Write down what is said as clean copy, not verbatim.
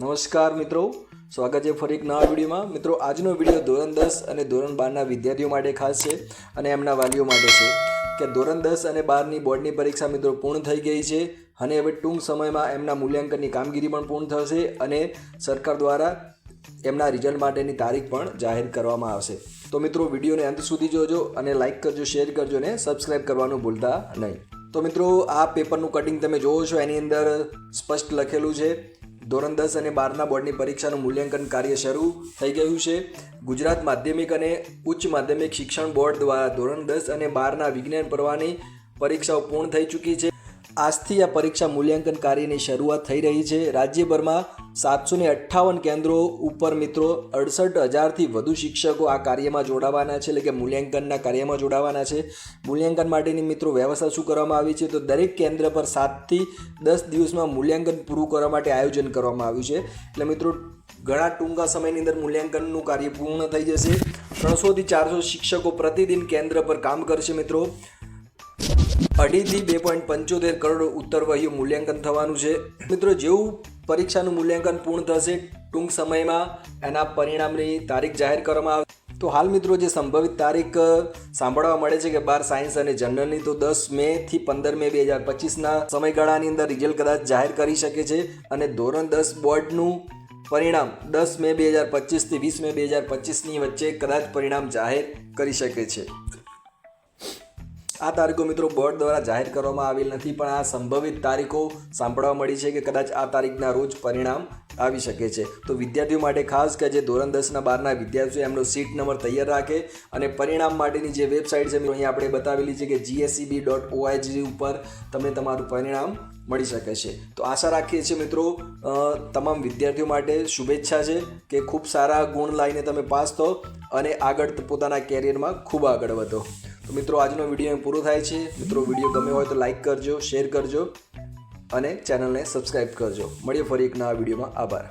નમસ્કાર મિત્રો, સ્વાગત છે ફરી એક નવા વિડીયોમાં. મિત્રો, આજનો વિડીયો ધોરણ 10 અને ધોરણ 12ના વિદ્યાર્થીઓ માટે ખાસ છે અને એમના વાલીઓ માટે છે કે ધોરણ 10 અને 12ની બોર્ડની પરીક્ષા મિત્રો પૂર્ણ થઈ ગઈ છે અને હવે ટૂંક સમયમાં એમના મૂલ્યાંકનની કામગીરી પણ પૂર્ણ થશે અને સરકાર દ્વારા એમના રિઝલ્ટ માટેની તારીખ પણ જાહેર કરવામાં આવશે. તો મિત્રો, વિડીયોને અંત સુધી જોજો અને લાઇક કરજો, શેર કરજો અને સબસ્ક્રાઈબ કરવાનું ભૂલતા નહીં. તો મિત્રો, આ પેપરનું કટિંગ તમે જોવો છો, એની અંદર સ્પષ્ટ લખેલું છે ધોરણ 10 અને 12ના બોર્ડની પરીક્ષાનું મૂલ્યાંકન કાર્ય શરૂ થઈ ગયું છે. ગુજરાત માધ્યમિક અને ઉચ્ચ માધ્યમિક શિક્ષણ બોર્ડ દ્વારા ધોરણ 10 અને 12ના વિજ્ઞાન પ્રવાહની પરીક્ષાઓ પૂર્ણ થઈ ચૂકી છે. આજથી આ પરીક્ષા મૂલ્યાંકન કાર્યની શરૂઆત થઈ રહી છે. રાજ્યભરમાં 758 કેન્દ્રો ઉપર મિત્રો 68,000થી વધુ શિક્ષકો આ કાર્યમાં જોડાવાના છે, એટલે કે મૂલ્યાંકનના કાર્યમાં જોડાવાના છે. મૂલ્યાંકન માટેની મિત્રો વ્યવસ્થા શું કરવામાં આવી છે, તો દરેક કેન્દ્ર પર 7થી 10 દિવસમાં મૂલ્યાંકન પૂરું કરવા માટે આયોજન કરવામાં આવ્યું છે. એટલે મિત્રો, ઘણા ટૂંકા સમયની અંદર મૂલ્યાંકનનું કાર્ય પૂર્ણ થઈ જશે. 300થી 400 શિક્ષકો પ્રતિદિન કેન્દ્ર પર કામ કરશે. મિત્રો, 2.5થી 2.75 કરોડ ઉત્તરવહીઓ મૂલ્યાંકન થવાનું છે. મિત્રો, જેવું પરીક્ષાનું મૂલ્યાંકન પૂર્ણ થશે, ટૂંક સમયમાં એના પરિણામની તારીખ જાહેર કરવામાં આવશે. તો હાલ મિત્રો, જે સંભવિત તારીખ સાંભળવા મળે છે કે 12 સાયન્સ અને જનરલની, તો 10 મેથી 15 મે 2025ના સમયગાળાની અંદર રિઝલ્ટ કદાચ જાહેર કરી શકે છે અને ધોરણ 10 બોર્ડનું પરિણામ 10 મે 2025થી 20 મે 2025ની વચ્ચે કદાચ પરિણામ જાહેર કરી શકે છે. આ તારીખો મિત્રો બોર્ડ દ્વારા જાહેર કરવામાં આવેલ નથી, પણ આ સંભવિત તારીખો સાંભળવા મળી છે કે કદાચ આ તારીખના રોજ પરિણામ આવી શકે છે. તો વિદ્યાર્થીઓ માટે ખાસ કે જે ધોરણ 10 અને 12ના વિદ્યાર્થીઓ એમનો સીટ નંબર તૈયાર રાખે અને પરિણામ માટેની જે વેબસાઇટ છે મિત્રો, અહીંયા આપણે બતાવેલી છે કે gscb.org ઉપર તમને તમારું પરિણામ મળી શકે છે. તો આશા રાખીએ છીએ મિત્રો, તમામ વિદ્યાર્થીઓ માટે શુભેચ્છા છે કે ખૂબ સારા ગુણ લાવીને તમે પાસ થો અને આગળ પોતાના કેરિયરમાં ખૂબ આગળ વધો. તો મિત્રો, આજનો વિડીયો પૂરો થાય છે. મિત્રો, વિડીયો ગમે હોય તો લાઇક કરજો, શેર કરજો અને ચેનલને સબસ્ક્રાઈબ કરજો. મળીએ ફરી એક નવા વિડીયોમાં. આભાર.